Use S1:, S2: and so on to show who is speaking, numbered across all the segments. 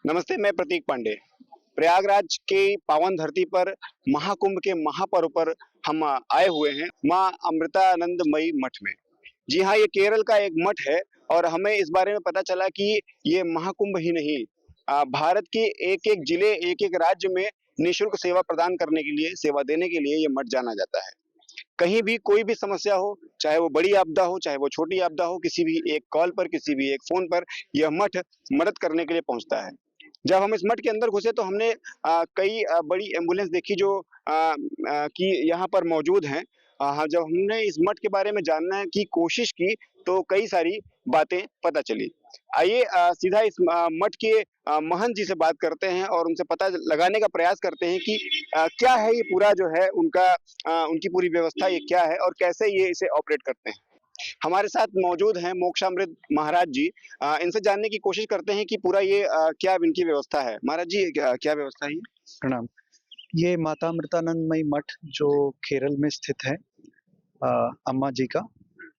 S1: नमस्ते, मैं प्रतीक पांडे। प्रयागराज के पावन धरती पर महाकुंभ के महापर्व पर हम आए हुए हैं माँ अमृतानंदमयी मठ में। जी हाँ, ये केरल का एक मठ है और हमें इस बारे में पता चला कि ये महाकुंभ ही नहीं, भारत के एक-एक जिले, एक-एक राज्य में निःशुल्क सेवा प्रदान करने के लिए, सेवा देने के लिए ये मठ जाना जाता है। कहीं भी कोई भी समस्या हो, चाहे वो बड़ी आपदा हो, चाहे वो छोटी आपदा हो, किसी भी एक कॉल पर, किसी भी एक फ़ोन पर, यह मठ मदद करने के लिए पहुँचता है। जब हम इस मठ के अंदर घुसे तो हमने कई बड़ी एम्बुलेंस देखी जो कि यहाँ पर मौजूद हैं। हाँ, जब हमने इस मठ के बारे में जानने की कोशिश की तो कई सारी बातें पता चली। आइए सीधा इस मठ के महंत जी से बात करते हैं और उनसे पता लगाने का प्रयास करते हैं कि क्या है ये पूरा जो है उनका उनकी पूरी व्यवस्था ये क्या है और कैसे ये इसे ऑपरेट करते हैं। हमारे साथ मौजूद हैं मोक्षामृत महाराज जी। इनसे जानने की कोशिश करते हैं कि पूरा ये क्या इनकी व्यवस्था है। महाराज जी, क्या क्या व्यवस्था है ये?
S2: प्रणाम। ये माता अमृतानंदमयी मठ जो केरल में स्थित है, अम्मा जी का,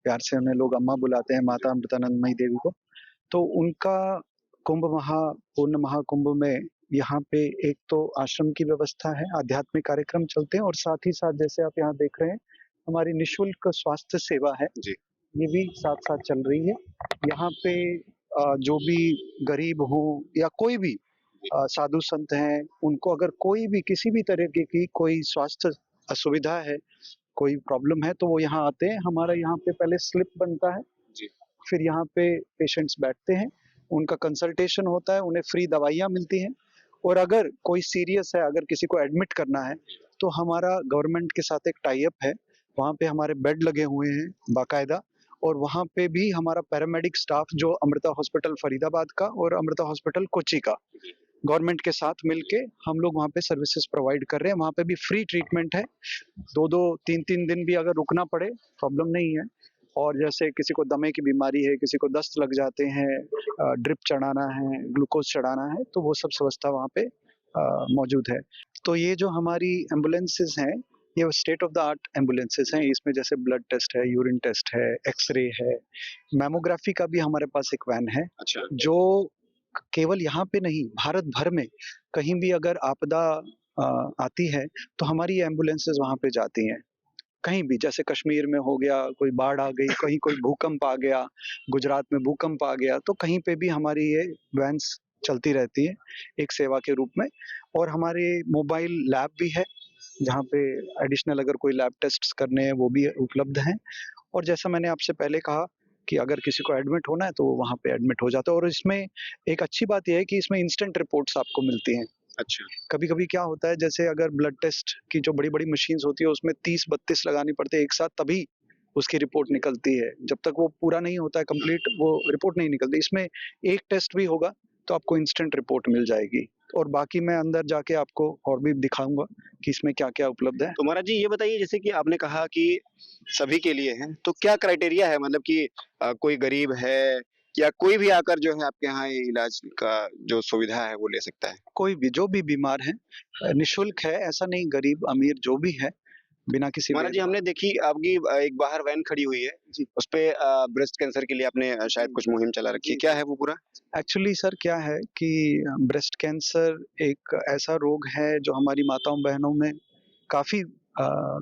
S2: प्यार से उन्हें लोग अम्मा बुलाते हैं, माता अमृतानंदमयी देवी को। तो उनका पूर्ण महाकुंभ में यहाँ पे एक तो आश्रम की व्यवस्था है, आध्यात्मिक कार्यक्रम चलते हैं और साथ ही साथ जैसे आप यहाँ देख रहे हैं, हमारी निःशुल्क स्वास्थ्य सेवा है,
S1: जी।
S2: ये भी साथ-साथ चल रही है। यहाँ पे जो भी गरीब हो या कोई भी साधु संत हैं, उनको अगर कोई भी किसी भी तरीके की कोई स्वास्थ्य असुविधा है, कोई प्रॉब्लम है, तो वो यहाँ आते हैं। हमारा यहाँ पे पहले स्लिप बनता है,
S1: जी।
S2: फिर यहाँ पे पेशेंट्स बैठते हैं, उनका कंसल्टेशन होता है, उन्हें फ्री दवाइयाँ मिलती हैं और अगर कोई सीरियस है, अगर किसी को एडमिट करना है, तो हमारा गवर्नमेंट के साथ एक टाई अप है, वहाँ पे हमारे बेड लगे हुए हैं बाकायदा और वहाँ पे भी हमारा पैरामेडिक स्टाफ जो अमृता हॉस्पिटल फरीदाबाद का और अमृता हॉस्पिटल कोच्चि का गवर्नमेंट के साथ मिलके हम लोग वहाँ पे सर्विसेज प्रोवाइड कर रहे हैं। वहाँ पे भी फ्री ट्रीटमेंट है। 2-2, 3-3 दिन भी अगर रुकना पड़े, प्रॉब्लम नहीं है। और जैसे किसी को दमे की बीमारी है, किसी को दस्त लग जाते हैं, ड्रिप चढ़ाना है, ग्लूकोज़ चढ़ाना है, तो वो सब व्यवस्था वहाँ पे मौजूद है। तो ये जो हमारी एम्बुलेंसेज़ हैं, ये स्टेट ऑफ द आर्ट एम्बुलेंसेज़ हैं। इसमें जैसे ब्लड टेस्ट है, यूरिन टेस्ट है, एक्स-रे है, मैमोग्राफी का भी हमारे पास एक वैन है,
S1: अच्छा।
S2: जो केवल यहाँ पे नहीं, भारत भर में कहीं भी अगर आपदा आती है, तो हमारी एम्बुलेंसेज़ वहाँ पे जाती हैं। कहीं भी जैसे कश्मीर में हो गया, कोई बाढ़ आ गई, कहीं कोई भूकंप आ गया, गुजरात में भूकंप आ गया, तो कहीं पे भी हमारी ये वैन्स चलती रहती है, एक सेवा के रूप में। और हमारे मोबाइल लैब भी है, जहाँ पे एडिशनल अगर कोई लैब टेस्ट्स करने हैं, वो भी उपलब्ध हैं। और जैसा मैंने आपसे पहले कहा कि अगर किसी को एडमिट होना है, तो वो वहाँ पे एडमिट हो जाता है और इसमें एक अच्छी बात ये है कि इसमें इंस्टेंट रिपोर्ट्स आपको मिलती हैं।
S1: अच्छा।
S2: कभी-कभी क्या होता है जैसे अगर ब्लड टेस्ट की जो बड़ी-बड़ी मशीन्स होती है उसमें 30-32 लगानी पड़ती है एक साथ तभी उसकी रिपोर्ट निकलती है। जब तक वो पूरा नहीं होता है कंप्लीट वो रिपोर्ट नहीं निकलती। इसमें एक टेस्ट भी होगा तो आपको इंस्टेंट रिपोर्ट मिल जाएगी और बाकी मैं अंदर जाके आपको और भी दिखाऊँगा कि इसमें क्या-क्या उपलब्ध है।
S1: तो महाराज जी ये बताइए जैसे कि आपने कहा कि सभी के लिए है, तो क्या क्राइटेरिया है मतलब कि कोई गरीब है या कोई भी आकर जो है आपके यहाँ ये इलाज का जो सुविधा है वो ले सकता है?
S2: कोई भी जो भी बीमार है निःशुल्क है, ऐसा नहीं गरीब-अमीर जो भी है, बिना किसी
S1: महाराज जी
S2: भेदभाव।
S1: हमने देखी आपकी एक बाहर वैन खड़ी हुई है,
S2: जी।
S1: उसपे ब्रेस्ट कैंसर के लिए आपने शायद कुछ मुहिम चला रखी है,
S2: जी,
S1: क्या
S2: जी।
S1: है वो पूरा?
S2: एक्चुअली सर क्या है कि ब्रेस्ट कैंसर एक ऐसा रोग है जो हमारी माताओं-बहनों में काफ़ी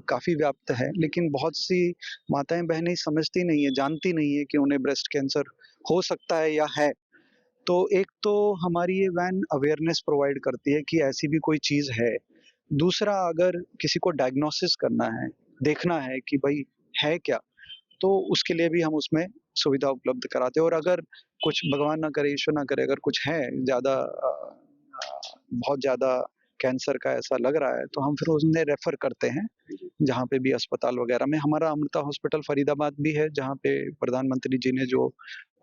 S2: काफ़ी व्याप्त है, लेकिन बहुत सी माताएँ-बहनें समझती नहीं है, जानती नहीं है कि उन्हें ब्रेस्ट कैंसर हो सकता है या है। तो एक तो हमारी ये वैन अवेयरनेस प्रोवाइड करती है कि ऐसी भी कोई चीज़ है। दूसरा अगर किसी को डायग्नोसिस करना है, देखना है कि भई है क्या? तो उसके लिए भी हम उसमें सुविधा उपलब्ध कराते हैं और अगर कुछ भगवान ना करे, ईश्वर ना करे अगर कुछ है ज़्यादा बहुत ज़्यादा कैंसर का ऐसा लग रहा है, तो हम फिर उन्हें रेफ़र करते हैं, जहाँ पे भी अस्पताल वगैरह में। हमारा अमृता हॉस्पिटल फरीदाबाद भी है, जहाँ पे प्रधानमंत्री जी ने जो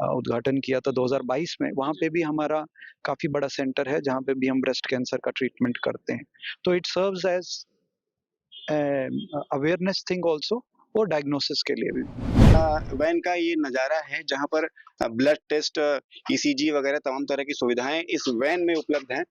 S2: उद्घाटन किया था 2022 में, वहाँ पे भी हमारा काफ़ी बड़ा सेंटर है, जहाँ पे भी हम ब्रेस्ट कैंसर का ट्रीटमेंट करते हैं। तो it serves as awareness thing also और डायग्नोसिस के लिए भी।
S1: वैन का ये नज़ारा है जहाँ पर ब्लड टेस्ट, ईसीजी वगैरह तमाम तरह की सुविधाएँ इस वैन में उपलब्ध हैं।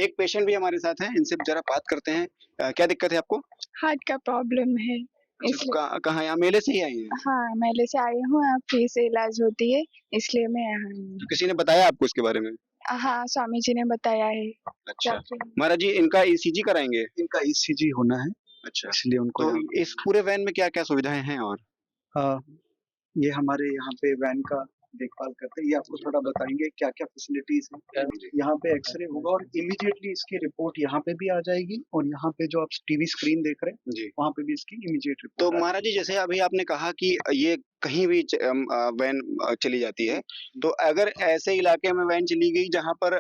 S1: एक पेशेंट भी हमारे साथ हैं, इनसे ज़रा बात करते हैं। क्या दिक्कत है आपको?
S3: हार्ट का प्रॉब्लम है।
S1: अच्छा, तो
S3: इसलिए
S1: कहाँ यहाँ मेले से ही आई हैं?
S3: हाँ, मेले से आई हूँ, यहाँ फ्री से इलाज होती है, इसलिए मैं यहाँ आई
S1: तो
S3: हूँ।
S1: किसी ने बताया आपको इसके बारे में?
S3: हाँ, स्वामी जी ने बताया है।
S1: अच्छा।
S3: डॉक्टर
S1: महाराज जी इनका ईसीजी कराएँगे?
S2: इनका ईसीजी होना है,
S1: अच्छा।
S2: इसलिए उनको
S1: तो
S2: यहाँ
S1: इस पूरे वैन में क्या-क्या सुविधाएँ हैं और?
S2: अ, ये हमारे यहाँ पे वैन का देखभाल करते हैं। ये आपको थोड़ा बताएँगे क्या-क्या फैसिलिटीज़ हैं।
S1: जी।
S2: यहाँ पे एक्स-रे होगा और इमीडिएटली इसकी रिपोर्ट यहाँ पे भी आ जाएगी और यहाँ पे जो आप टीवी स्क्रीन देख रहे हैं,
S1: जी।
S2: वहाँ पे भी इसकी इमीडिएट
S1: तो
S2: रिपोर्ट आ
S1: महाराज जी जैसे अभी आपने कहा कि ये कहीं भी वैन चली जाती है, तो अगर ऐसे इलाके में वैन चली गई जहाँ पर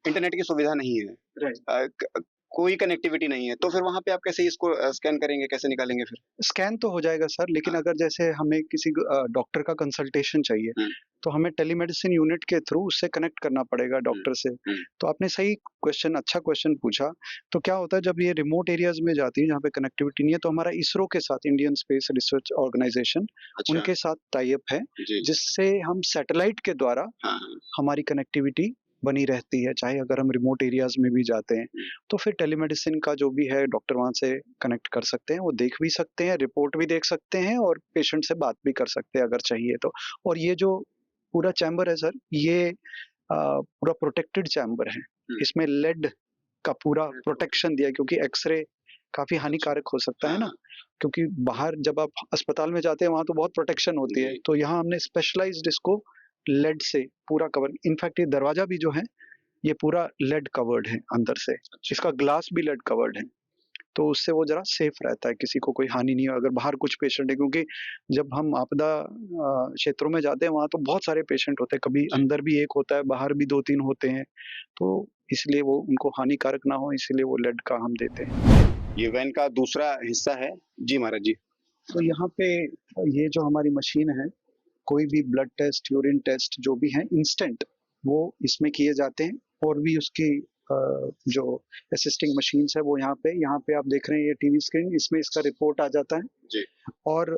S1: इंटरनेट की सुविधा नहीं है,
S2: राइट।
S1: कोई कनेक्टिविटी नहीं है, तो फिर वहाँ पे आप कैसे इसको स्कैन करेंगे, कैसे निकालेंगे फिर?
S2: स्कैन तो हो जाएगा सर, लेकिन
S1: हाँ।
S2: अगर जैसे हमें किसी डॉक्टर का कंसल्टेशन चाहिए,
S1: हुँ।
S2: तो हमें टेलीमेडिसिन यूनिट के थ्रू उससे कनेक्ट करना पड़ेगा डॉक्टर से।
S1: हुँ।
S2: तो आपने सही क्वेश्चन अच्छा क्वेश्चन पूछा। तो क्या होता है जब ये रिमोट एरियाज़ में जाती है जहाँ पे कनेक्टिविटी नहीं है, तो हमारा इसरो के साथ इंडियन स्पेस रिसर्च ऑर्गेनाइज़ेशन
S1: अच्छा।
S2: उनके साथ टाई अप है,
S1: जी।
S2: जिससे हम सैटेलाइट के द्वारा
S1: हाँ, हाँ।
S2: हमारी कनेक्टिविटी बनी रहती है, चाहे अगर हम रिमोट एरियाज़ में भी जाते हैं। तो फिर टेलीमेडिसिन का जो भी है डॉक्टर वहाँ से कनेक्ट कर सकते हैं, वो देख भी सकते हैं, रिपोर्ट भी देख सकते हैं और पेशेंट से बात भी कर सकते हैं अगर चाहिए तो। और ये जो पूरा चैम्बर है सर, ये पूरा प्रोटेक्टेड चैम्बर है।
S1: हुँ।
S2: इसमें लेड का पूरा प्रोटेक्शन दिया है क्योंकि एक्स-रे काफ़ी हानिकारक हो सकता है ना,
S1: हाँ।
S2: क्योंकि बाहर जब आप अस्पताल में जाते हैं वहाँ तो बहुत प्रोटेक्शन होती है।
S1: जी।
S2: तो यहाँ हमने स्पेशलाइज़्ड इसको लेड से पूरा कवर इनफैक्ट ये दरवाज़ा भी जो है, ये पूरा लेड कवर्ड है अंदर से। इसका ग्लास भी लेड कवर्ड है। तो उससे वो ज़रा सेफ रहता है, किसी को कोई हानि नहीं हो अगर बाहर कुछ पेशेंट है क्योंकि जब हम आपदा क्षेत्रों में जाते हैं वहाँ तो बहुत सारे पेशेंट होते हैं, कभी
S1: जी।
S2: अंदर भी 1 होता है, बाहर भी 2-3 होते हैं। तो इसलिए वो उनको हानिकारक ना हो इसलिए वो लेड का हम देते हैं।
S1: ये वैन का दूसरा हिस्सा है। जी महाराज जी।
S2: तो यहाँ पे ये जो हमारी मशीन है, कोई भी ब्लड टेस्ट, यूरिन टेस्ट जो भी है इंस्टेंट वो इसमें किए जाते हैं और भी उसकी जो असिस्टिंग मशीन्स है वो यहाँ पे आप देख रहे हैं ये टीवी स्क्रीन इसमें इसका रिपोर्ट आ जाता है।
S1: जी।
S2: और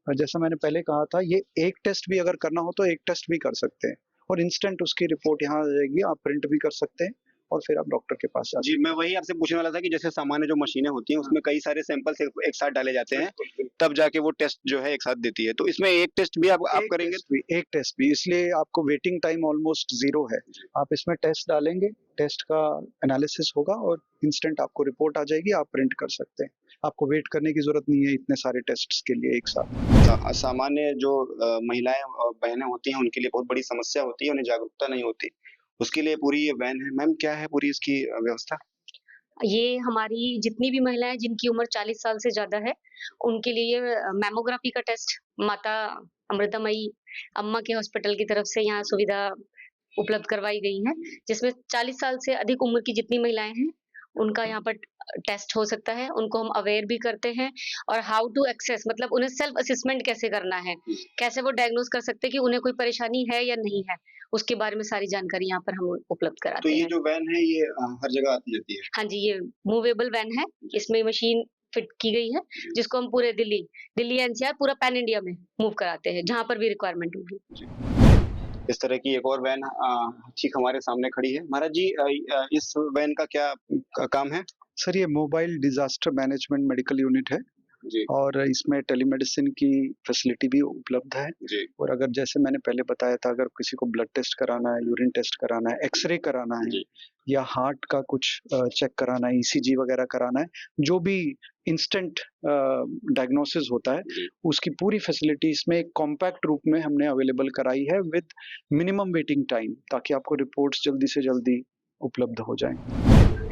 S2: जैसा मैंने पहले कहा था ये एक टेस्ट भी अगर करना हो तो एक टेस्ट भी कर सकते हैं और इंस्टेंट उसकी रिपोर्ट यहाँ आ जाएगी, आप प्रिंट भी कर सकते हैं और फिर आप डॉक्टर के पास जा
S1: जी, मैं वही आपसे पूछने वाला था कि जैसे सामान्य जो मशीनें होती हैं उसमें कई सारे सैंपल्स एक साथ डाले जाते हैं, तब जाके वो टेस्ट जो है एक साथ देती है। तो इसमें एक टेस्ट भी आप करेंगे?
S2: एक टेस्ट भी इसलिए आपको वेटिंग टाइम ऑलमोस्ट 0 है। आप इसमें टेस्ट डालेंगे, टेस्ट का एनालिसिस होगा और इंस्टेंट आपको रिपोर्ट आ जाएगी, आप प्रिंट कर सकते हैं। आपको वेट करने की ज़रूरत नहीं है इतने सारे टेस्ट्स के लिए एक साथ।
S1: सामान्य जो महिलाएँ और बहनें होती हैं उनके लिए बहुत बड़ी समस्या होती है, उन्हें जागरूकता नहीं होती। उसके लिए पूरी ये वैन है। मैम क्या है पूरी इसकी व्यवस्था?
S4: ये हमारी जितनी भी महिलाएँ जिनकी उम्र 40 साल से ज़्यादा है, उनके लिए मैमोग्राफी का टेस्ट माता अमृतामयी अम्मा के हॉस्पिटल की तरफ से यहाँ सुविधा उपलब्ध करवाई गई है, जिसमें 40 साल से अधिक उम्र की जितनी महिलाएँ हैं, उनका यहाँ पर टेस्ट हो सकता है। उनको हम अवेयर भी करते हैं और हाउ टू एक्सेस मतलब उन्हें सेल्फ असेसमेंट कैसे करना है, कैसे वो डायग्नोज़ कर सकते हैं कि उन्हें कोई परेशानी है या नहीं है, उसके बारे में सारी जानकारी यहाँ पर हम उपलब्ध
S1: तो
S4: कराते
S1: ये
S4: हैं।
S1: जो वैन है ये हर जगह आती-जाती है?
S4: हाँ जी, ये मूवेबल वैन है। इसमें मशीन फिट की गई है, जिसको हम पूरे दिल्ली एनसीआर पूरा पैन इंडिया में मूव कराते हैं, जहाँ पर भी रिक्वायरमेंट होगी।
S1: इस तरह की एक और वैन ठीक हमारे सामने खड़ी है। महाराज जी इस वैन का क्या काम है?
S2: सर ये mobile disaster management medical unit है
S1: जी।
S2: और इसमें टेलीमेडिसिन की फैसिलिटी भी उपलब्ध है।
S1: जी।
S2: और अगर जैसे मैंने पहले बताया था अगर किसी को ब्लड टेस्ट कराना है, यूरिन टेस्ट कराना है, एक्स-रे कराना है
S1: जी।
S2: या हार्ट का कुछ चेक कराना है, ईसीजी वगैरह कराना है, जो भी इंस्टेंट डायग्नोसिस होता है,
S1: जी।
S2: उसकी पूरी फैसिलिटी इसमें एक कॉम्पैक्ट रूप में हमने अवेलेबल कराई है विद मिनिमम वेटिंग टाइम ताकि आपको रिपोर्ट्स जल्दी से जल्दी उपलब्ध हो जाएँ।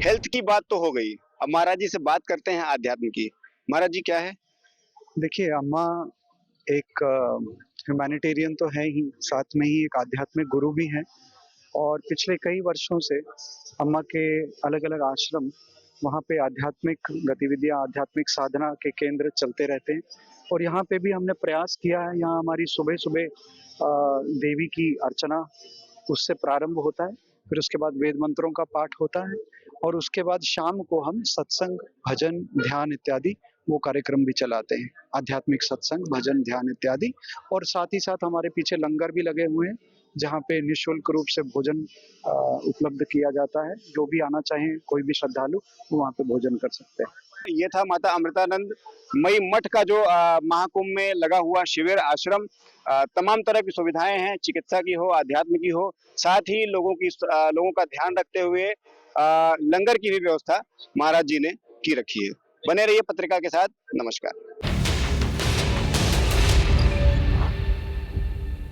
S1: हेल्थ की बात तो हो गई। अब महाराज जी से बात करते हैं आध्यात्म की। महाराज जी क्या है?
S2: देखिए अम्मा एक ह्यूमैनिटेरियन तो है ही, साथ में ही एक आध्यात्मिक गुरु भी हैं और पिछले कई वर्षों से अम्मा के अलग-अलग आश्रम, वहाँ पे आध्यात्मिक गतिविधियाँ, आध्यात्मिक साधना के केंद्र चलते रहते हैं और यहाँ पे भी हमने प्रयास किया है, यहाँ हमारी सुबह-सुबह देवी की अर्चना उससे प्रारंभ होता है, फिर उसके बाद वेद मंत्रों का पाठ होता है और उसके बाद शाम को हम सत्संग, भजन, ध्यान इत्यादि वो कार्यक्रम भी चलाते हैं। आध्यात्मिक सत्संग, भजन, ध्यान इत्यादि और साथ ही साथ हमारे पीछे लंगर भी लगे हुए हैं, जहाँ पे निःशुल्क रूप से भोजन उपलब्ध किया जाता है। जो भी आना चाहें, कोई भी श्रद्धालु, वो वहाँ पे भोजन कर सकते हैं।
S1: ये था माता अमृतानंद मई मठ का जो महाकुंभ में लगा हुआ शिविर आश्रम। तमाम तरह की सुविधाएं हैं, चिकित्सा की हो, आध्यात्म की हो, साथ ही लोगों का ध्यान रखते हुए लंगर की भी व्यवस्था महाराज जी ने की रखी है। बने रहिए पत्रिका के साथ। नमस्कार।